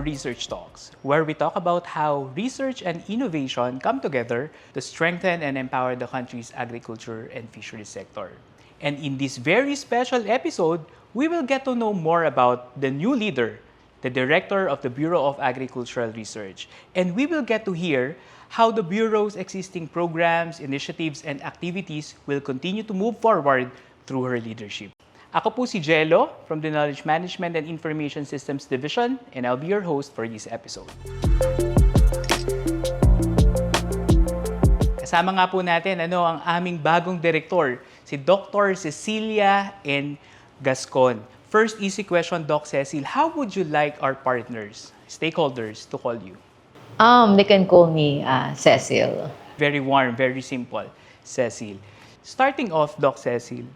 Research Talks, where we talk about how research and innovation come together to strengthen and empower the country's agriculture and fisheries sector. And in this very special episode, we will get to know more about the new leader, the Director of the Bureau of Agricultural Research. And we will get to hear how the Bureau's existing programs, initiatives, and activities will continue to move forward through her leadership. Ako po si Jello from the Knowledge Management and Information Systems Division, and I'll be your host for this episode. Kasama nga po natin ang aming bagong direktor, si Dr. Cecilia N. Gascon. First easy question, Doc Cecil, how would you like our partners, stakeholders, to call you? They can call me Cecil. Very warm, very simple, Cecil. Starting off, Doc Cecil,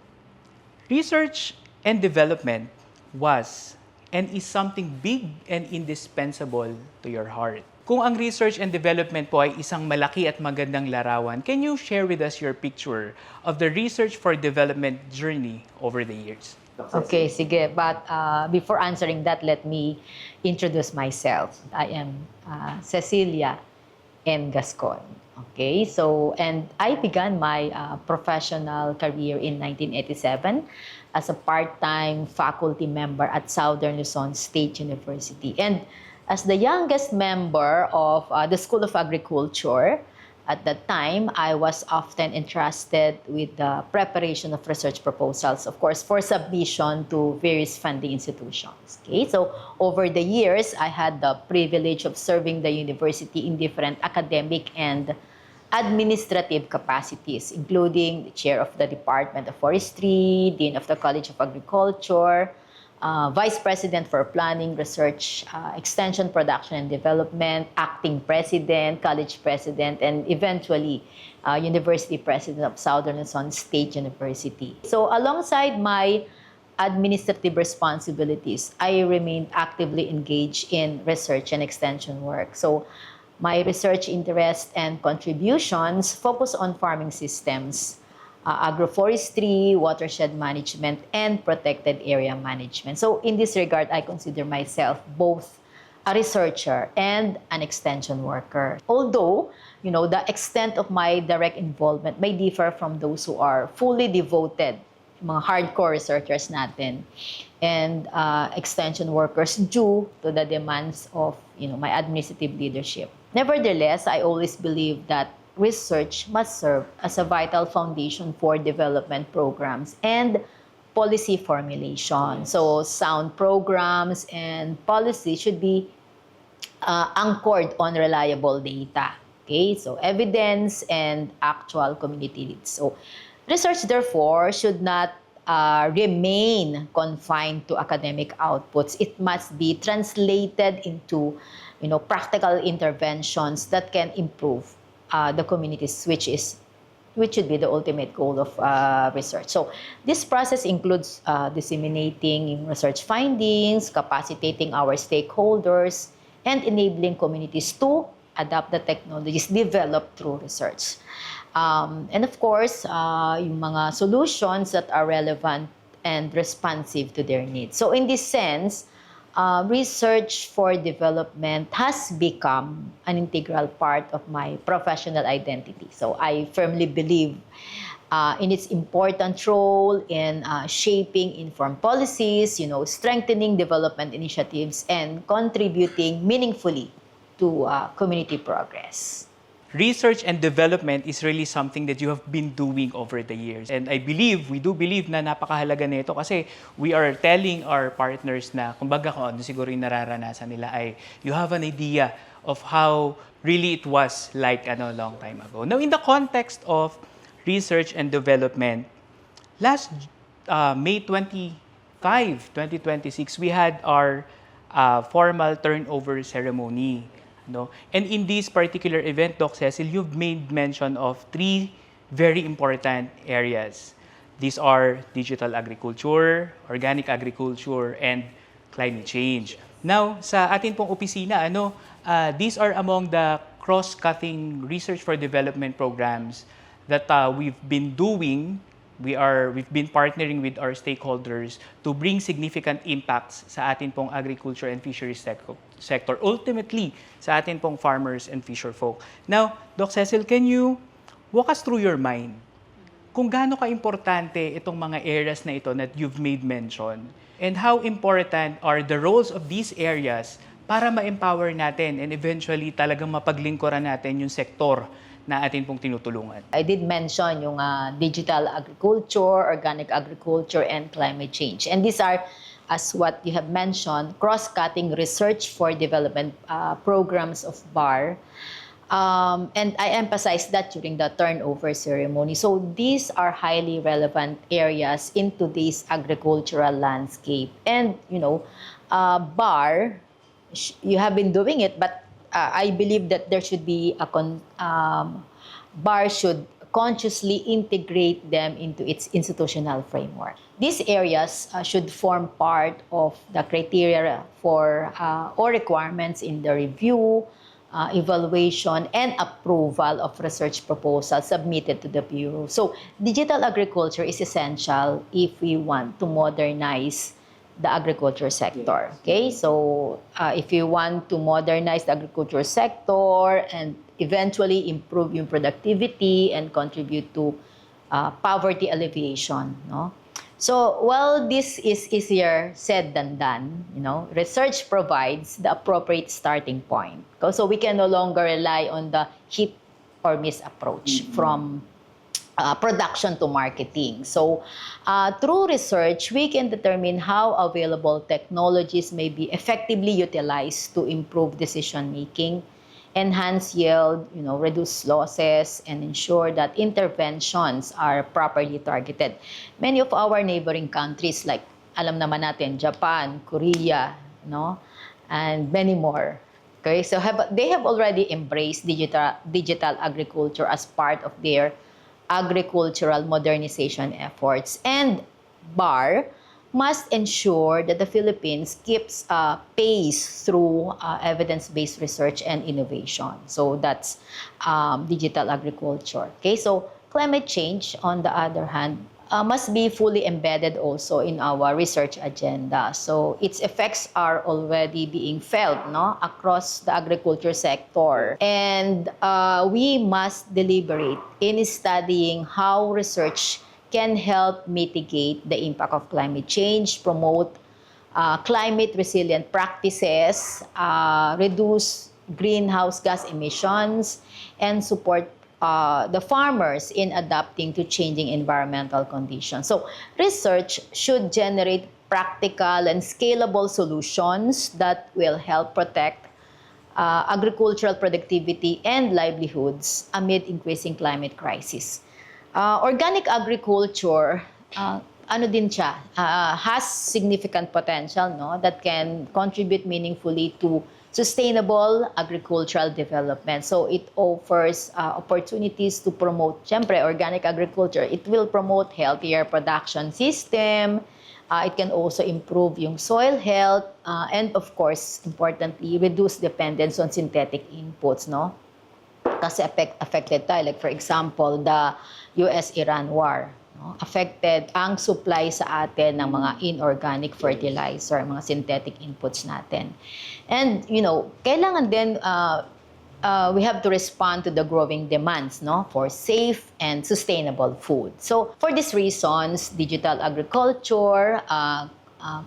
research and development was and is something big and indispensable to your heart. Kung ang research and development po ay isang malaki at magandang larawan, can you share with us your picture of the research for development journey over the years? Okay, sige. But before answering that, let me introduce myself. I am Cecilia N. Gascon. Okay, so, and I began my professional career in 1987 as a part-time faculty member at Southern Luzon State University. And as the youngest member of the School of Agriculture, at that time, I was often entrusted with the preparation of research proposals, of course, for submission to various funding institutions. Okay, so over the years, I had the privilege of serving the university in different academic and administrative capacities, including the chair of the Department of Forestry, dean of the College of Agriculture, vice president for planning, research, extension, production, and development, acting president, college president, and eventually university president of Southern Luzon State University. So alongside my administrative responsibilities, I remained actively engaged in research and extension work. So my research interests and contributions focus on farming systems, agroforestry, watershed management, and protected area management. So in this regard, I consider myself both a researcher and an extension worker. Although, the extent of my direct involvement may differ from those who are fully devoted, mga hardcore researchers natin, and extension workers due to the demands of, my administrative leadership. Nevertheless, I always believe that research must serve as a vital foundation for development programs and policy formulation. So sound programs and policy should be anchored on reliable data. Okay, so evidence and actual community needs. So research, therefore, should not remain confined to academic outputs. It must be translated into, practical interventions that can improve the communities, which should be the ultimate goal of research. So this process includes disseminating research findings, capacitating our stakeholders, and enabling communities to adopt the technologies developed through research. And of course, yung mga solutions that are relevant and responsive to their needs. So in this sense, research for development has become an integral part of my professional identity. So I firmly believe in its important role in shaping informed policies, strengthening development initiatives, and contributing meaningfully to community progress. Research and development is really something that you have been doing over the years. And we do believe na napakahalaga nito kasi we are telling our partners na, kumbaga kung ano siguro yung nararanasan nila ay you have an idea of how really it was like long time ago. Now, in the context of research and development, last May 25, 2026, we had our formal turnover ceremony. And in this particular event, Doc Cecil, you've made mention of 3 very important areas. These are digital agriculture, organic agriculture, and climate change. Now, sa atin pong opisina, these are among the cross-cutting research for development programs that we've been doing We've been partnering with our stakeholders to bring significant impacts sa atin pong agriculture and fisheries sector, ultimately sa atin pong farmers and fisher folk. Now, Doc Cecil, can you walk us through your mind kung gaano ka-importante itong mga areas na ito that you've made mention, and how important are the roles of these areas para ma-empower natin and eventually talagang mapaglingkuran natin yung sektor na atin pong tinutulungan. I did mention yung digital agriculture, organic agriculture, and climate change. And these are, as what you have mentioned, cross-cutting research for development programs of BAR. And I emphasized that during the turnover ceremony. So these are highly relevant areas in today's agricultural landscape. And, BAR, you have been doing it, but I believe that there should be BAR should consciously integrate them into its institutional framework. These areas should form part of the criteria for or requirements in the review, evaluation, and approval of research proposals submitted to the Bureau. So, digital agriculture is essential if we want to modernize the agriculture sector. Okay, so if you want to modernize the agriculture sector and eventually improve yung productivity and contribute to poverty alleviation, no? So, while this is easier said than done, research provides the appropriate starting point. So, we can no longer rely on the hit or miss approach from production to marketing. So, through research, we can determine how available technologies may be effectively utilized to improve decision-making, enhance yield, reduce losses, and ensure that interventions are properly targeted. Many of our neighboring countries, like alam naman natin, Japan, Korea, and many more. Okay, so they have already embraced digital agriculture as part of their agricultural modernization efforts. And BAR must ensure that the Philippines keeps pace through evidence-based research and innovation. So that's digital agriculture. Okay, so climate change, on the other hand, must be fully embedded also in our research agenda. So its effects are already being felt across the agriculture sector. And we must deliberate in studying how research can help mitigate the impact of climate change, promote climate resilient practices, reduce greenhouse gas emissions, and support the farmers in adapting to changing environmental conditions. So research should generate practical and scalable solutions that will help protect agricultural productivity and livelihoods amid increasing climate crisis. Organic agriculture, has significant potential, that can contribute meaningfully to sustainable agricultural development. So it offers opportunities to promote, syempre, organic agriculture. It will promote healthier production system. It can also improve yung soil health, and of course, importantly, reduce dependence on synthetic inputs, Kasi affected tayo. Like for example, the US-Iran war. Affected ang supply sa atin ng mga inorganic fertilizer, mga synthetic inputs natin. And, kailangan din, we have to respond to the growing demands for safe and sustainable food. So, for these reasons, digital agriculture,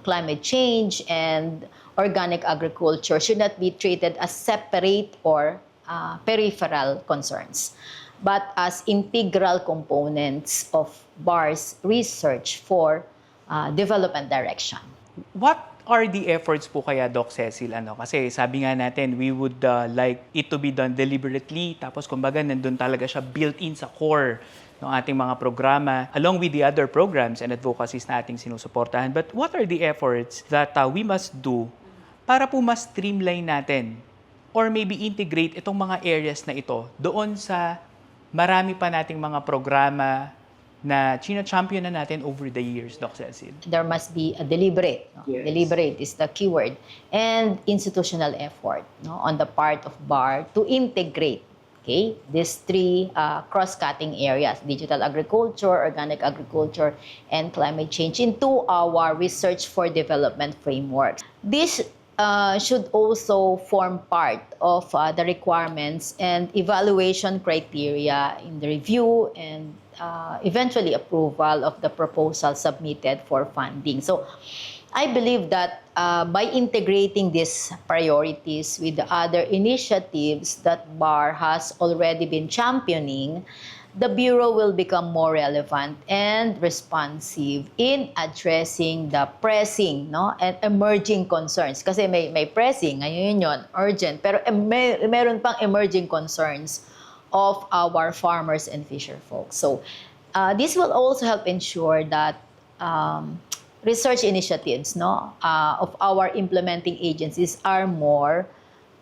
climate change, and organic agriculture should not be treated as separate or peripheral concerns, but as integral components of BAR's research for development direction. What are the efforts po kaya, Doc Cecil? Kasi sabi nga natin, we would like it to be done deliberately, tapos kumbaga nandun talaga siya built-in sa core ng ating mga programa, along with the other programs and advocacies na ating sinusuportahan. But what are the efforts that we must do para po mas streamline natin or maybe integrate itong mga areas na ito doon sa marami pa nating mga programa na china-champion na natin over the years, Doc Cecil? There must be a deliberate. Yes. Deliberate is the keyword. And institutional effort on the part of BAR to integrate Okay, these three cross-cutting areas, digital agriculture, organic agriculture, and climate change into our research for development frameworks. This should also form part of the requirements and evaluation criteria in the review and eventually approval of the proposal submitted for funding. So I believe that by integrating these priorities with the other initiatives that BAR has already been championing, the Bureau will become more relevant and responsive in addressing the pressing and emerging concerns. Kasi may pressing, ngayon yun, urgent, pero meron pang emerging concerns of our farmers and fisher folks. So this will also help ensure that research initiatives of our implementing agencies are more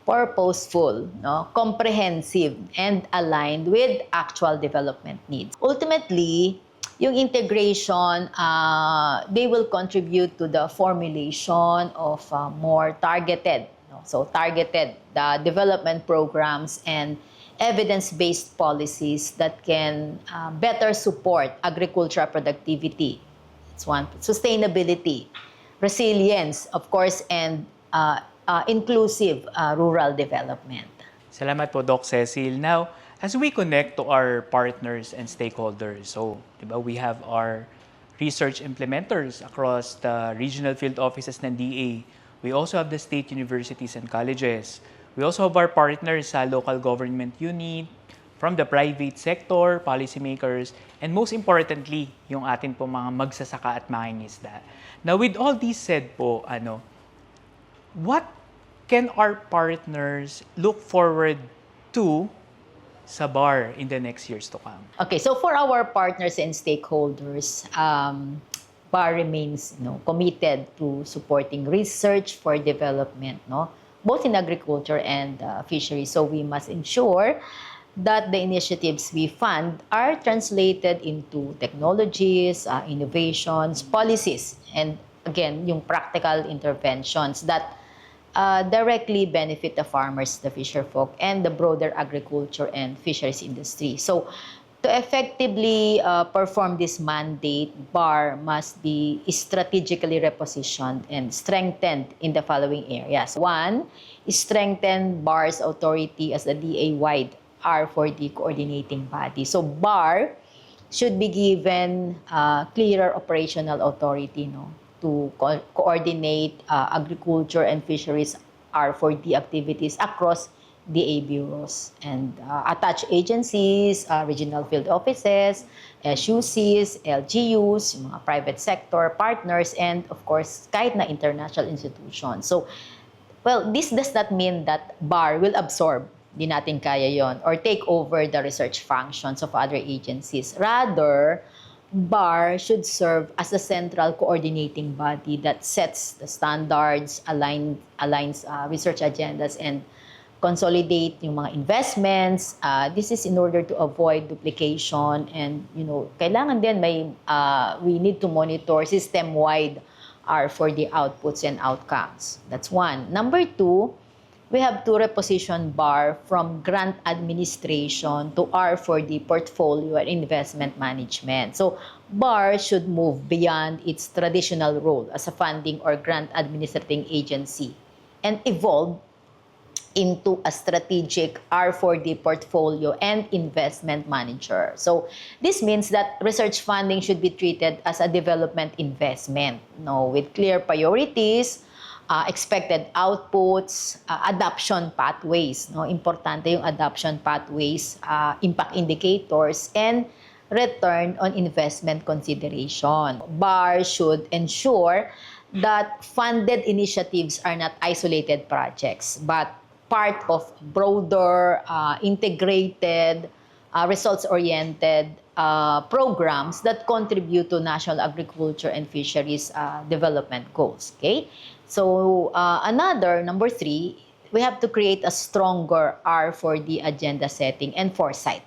purposeful, comprehensive, and aligned with actual development needs. Ultimately, yung integration, they will contribute to the formulation of more targeted, targeted development programs and evidence-based policies that can better support agricultural productivity. It's one, sustainability, resilience, of course, and inclusive rural development. Salamat po, Doc Cecil. Now, as we connect to our partners and stakeholders, so we have our research implementers across the regional field offices ng DA. We also have the state universities and colleges. We also have our partners sa local government unit, from the private sector, policymakers, and most importantly, yung atin po mga magsasaka at mangingisda. Now, with all these said po, what can our partners look forward to sa BAR in the next years to come? Okay, so for our partners and stakeholders, BAR remains committed to supporting research for development, both in agriculture and fisheries. So we must ensure that the initiatives we fund are translated into technologies, innovations, policies, and again, yung practical interventions that directly benefit the farmers, the fisherfolk, and the broader agriculture and fisheries industry. So, to effectively perform this mandate, BAR must be strategically repositioned and strengthened in the following areas. One, strengthen BAR's authority as the DA-wide R4D coordinating body. So, BAR should be given clearer operational authority to coordinate agriculture and fisheries R4D activities across DA bureaus and attached agencies, regional field offices, SUCs, LGUs, yung mga private sector partners, and of course, kahit na international institutions. So, well, this does not mean that BAR will absorb, di natin kaya yon, or take over the research functions of other agencies. Rather, BAR should serve as a central coordinating body that sets the standards, aligns research agendas, and consolidate yung mga investments. This is in order to avoid duplication and, kailangan din we need to monitor system-wide for the outputs and outcomes. That's one. Number two, we have to reposition BAR from grant administration to R4D portfolio and investment management. So, BAR should move beyond its traditional role as a funding or grant administrating agency and evolve into a strategic R4D portfolio and investment manager. So, this means that research funding should be treated as a development investment, with clear priorities, expected outputs, adoption pathways. Importante yung adoption pathways, impact indicators, and return on investment consideration. BAR should ensure that funded initiatives are not isolated projects, but part of broader, integrated, results-oriented programs that contribute to national agriculture and fisheries development goals. Okay? So, number three, we have to create a stronger R4D agenda setting and foresight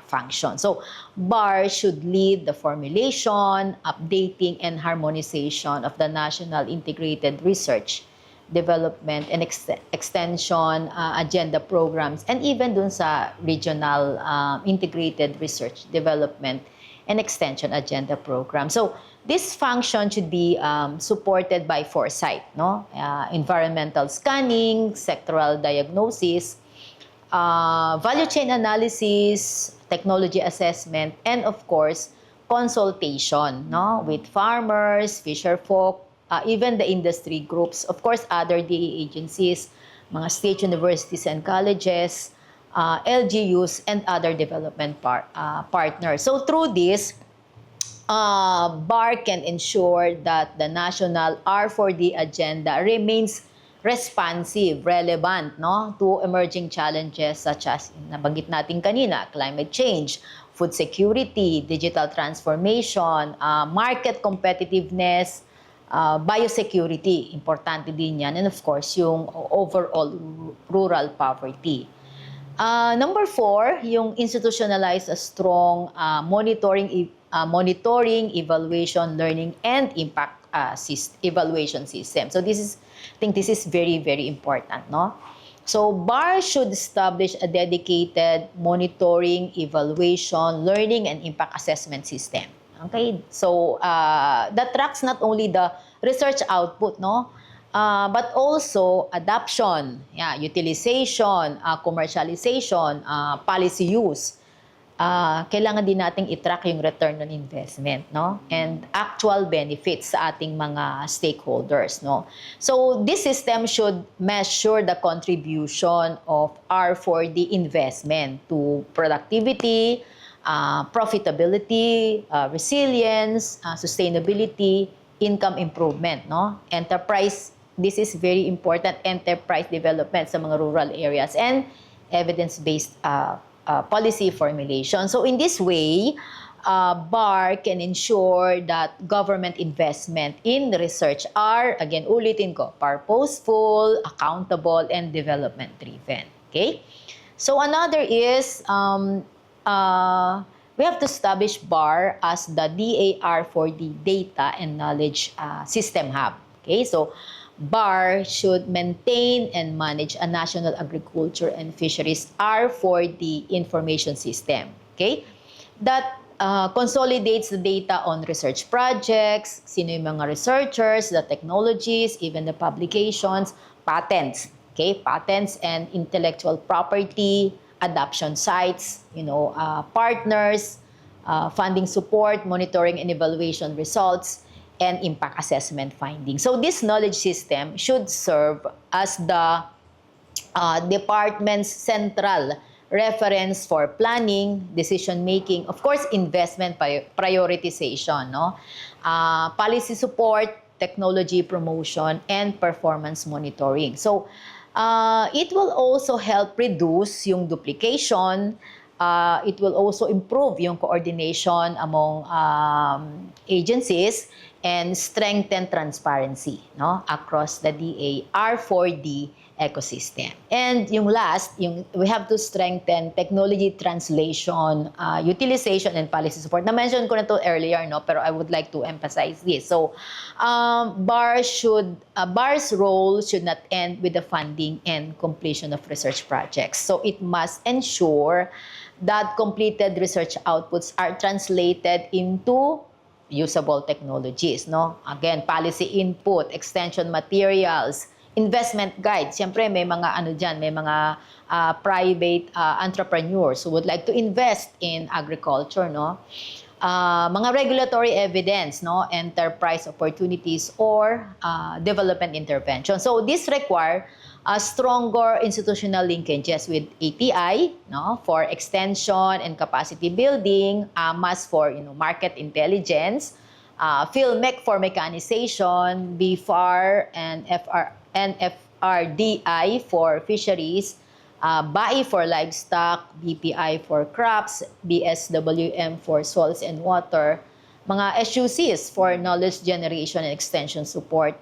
function. So, BAR should lead the formulation, updating, and harmonization of the National Integrated Research, development and extension agenda programs, and even dun sa regional integrated research development and extension agenda program. So this function should be supported by foresight, no? Environmental scanning, sectoral diagnosis, value chain analysis, technology assessment, and of course, consultation, no, with farmers, fisherfolk, even the industry groups, of course, other DA agencies, mga state universities and colleges, LGUs, and other development partners. So through this, BAR can ensure that the national R4D agenda remains responsive, relevant, no, to emerging challenges such as nabanggit natin kanina, climate change, food security, digital transformation, market competitiveness, biosecurity, importante din yan, and of course, yung overall rural poverty. Number 4, yung institutionalize a strong monitoring, evaluation, learning, and impact evaluation system. So I think this is very, very important, no? So BAR should establish a dedicated monitoring, evaluation, learning, and impact assessment system. Okay? So that tracks not only the research output, no? But also adoption, utilization, commercialization, policy use. Kailangan din nating i-track yung return on investment, no? And actual benefits sa ating mga stakeholders, no? So this system should measure the contribution of R4D investment to productivity, profitability, resilience, sustainability, income improvement, no? Enterprise, this is very important, enterprise development sa mga rural areas, and evidence-based policy formulation. So in this way, BAR can ensure that government investment in research are, again, ulitin ko, purposeful, accountable, and development-driven. Okay? So another is, we have to establish BAR as the DAR for the Data and Knowledge System Hub. Okay? So BAR should maintain and manage a national agriculture and fisheries R4D information system, okay? That consolidates the data on research projects, sino yung mga researchers, the technologies, even the publications, patents, okay? Patents and intellectual property, adoption sites, partners, funding support, monitoring and evaluation results, and impact assessment findings. So this knowledge system should serve as the department's central reference for planning, decision-making, of course, investment prioritization, no? Policy support, technology promotion, and performance monitoring. So it will also help reduce yung duplication. It will also improve yung coordination among agencies and strengthen transparency, no, across the DA R4D ecosystem. And yung last, we have to strengthen technology translation, utilization, and policy support. Na-mention ko na to earlier, no, pero I would like to emphasize this. So, BAR's role should not end with the funding and completion of research projects. So it must ensure that completed research outputs are translated into usable technologies, no? Again, policy input, extension materials, investment guides. Siyempre, may mga may mga private entrepreneurs who would like to invest in agriculture, no? Mga regulatory evidence, no? Enterprise opportunities or development intervention. So this require stronger institutional linkages with ATI, no, for extension and capacity building, AMAS for market intelligence, PhilMech for mechanization, BFAR and FRDI for fisheries, BAI for livestock, BPI for crops, BSWM for soils and water, mga SUCs for knowledge generation and extension support,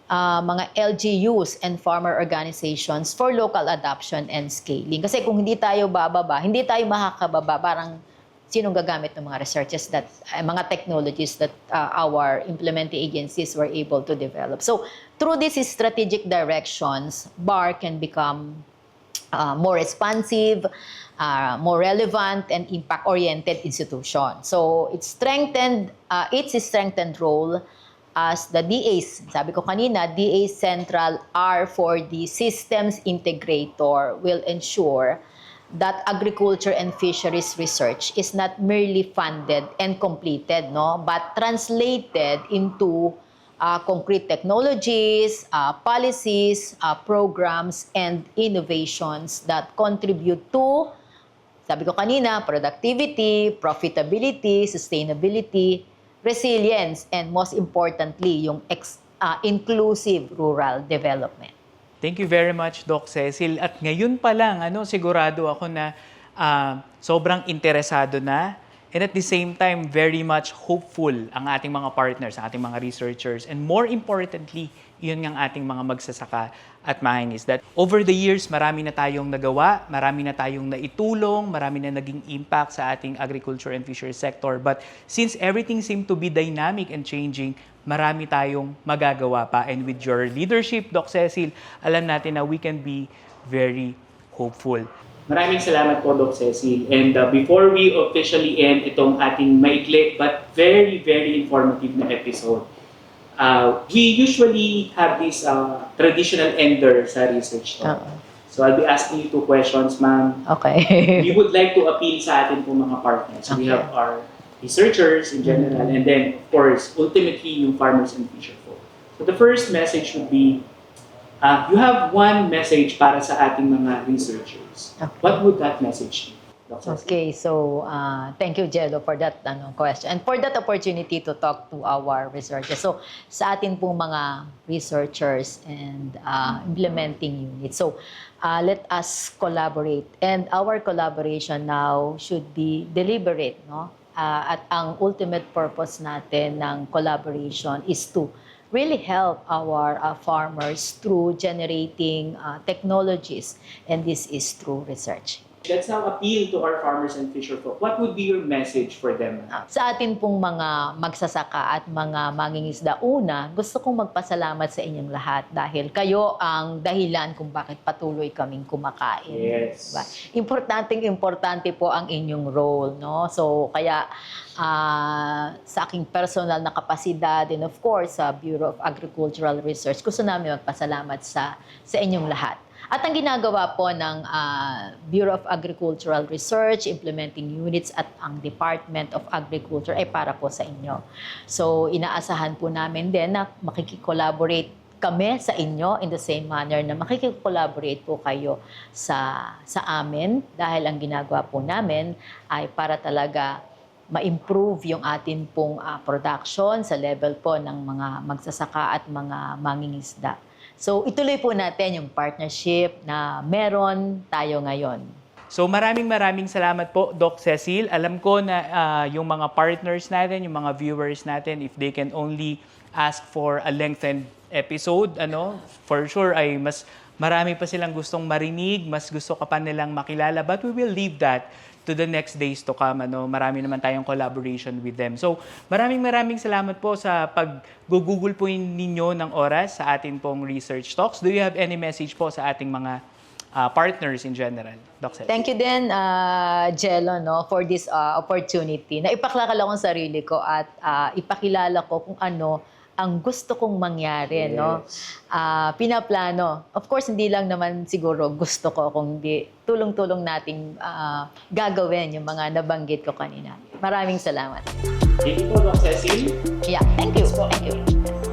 mga LGUs and farmer organizations for local adoption and scaling. Kasi kung hindi tayo bababa, hindi tayo makakababa, parang sinong gagamit ng mga researches mga technologies that our implementing agencies were able to develop. So, through these strategic directions, BAR can become more responsive, more relevant, and impact-oriented institution. So its strengthened role as the DA's, sabi ko kanina, DA Central R for the Systems Integrator will ensure that agriculture and fisheries research is not merely funded and completed, no, but translated into concrete technologies, policies, programs, and innovations that contribute to, sabi ko kanina, productivity, profitability, sustainability, resilience, and most importantly, yung inclusive rural development. Thank you very much, Doc Cecil. At ngayon pa lang, sigurado ako na sobrang interesado na, and at the same time, very much hopeful ang ating mga partners, ang ating mga researchers, and more importantly, yun ang ating mga magsasaka at mangingisda. Over the years, marami na tayong nagawa, marami na tayong naitulong, marami na naging impact sa ating agriculture and fisheries sector. But since everything seemed to be dynamic and changing, marami tayong magagawa pa. And with your leadership, Doc Cecil, alam natin na we can be very hopeful. Maraming salamat po, Doc Cecil. And before we officially end itong ating maikli but very, very informative na episode, we usually have this traditional ender sa research talk. So I'll be asking you 2 questions, ma'am. Okay. We would like to appeal sa atin pong mga partners. We have our researchers in general, and then, of course, ultimately, yung farmers and fisher folk. So the first message would be, you have one message para sa ating mga researchers. Okay. What would that message be? Okay, so thank you, Jello, for that question and for that opportunity to talk to our researchers. So sa atin pong mga researchers and implementing units. So let us collaborate, and our collaboration now should be deliberate, no? At ang ultimate purpose natin ng collaboration is to really help our farmers through generating technologies, and this is through research. Let's now appeal to our farmers and fisher folk. What would be your message for them? Sa atin pong mga magsasaka at mga mangingisda, una, gusto kong magpasalamat sa inyong lahat dahil kayo ang dahilan kung bakit patuloy kaming kumakain. Yes. Diba? Importante po ang inyong role, no? So, kaya sa aking personal na kapasidad and of course sa Bureau of Agricultural Research, gusto namin magpasalamat sa inyong lahat. At ang ginagawa po ng Bureau of Agricultural Research, implementing units at ang Department of Agriculture ay para po sa inyo. So inaasahan po namin din na makikikollaborate kami sa inyo in the same manner na makikikollaborate po kayo sa amin dahil ang ginagawa po namin ay para talaga ma-improve yung atin pong production sa level po ng mga magsasaka at mga mangingisda. So ituloy po natin yung partnership na meron tayo ngayon. So maraming salamat po, Doc Cecil. Alam ko na yung mga partners natin, yung mga viewers natin, if they can only ask for a lengthened episode, for sure ay mas marami pa silang gustong marinig, mas gusto ka pa nilang makilala, but we will leave that to the next days to come. Marami naman tayong collaboration with them. So, maraming salamat po sa pag-google po ninyo ng oras sa atin pong research talks. Do you have any message po sa ating mga partners in general, Doc Cecil? Thank you din, Jello, for this opportunity na ipaklakala ko ang sarili ko at ipakilala ko kung ano ang gusto kong mangyari, no? Pinaplano. Of course, hindi lang naman siguro gusto ko, kung hindi tulong-tulong nating gagawin yung mga nabanggit ko kanina. Maraming salamat. Thank you po, Doc Cecil. Yeah, thank you. Thank you.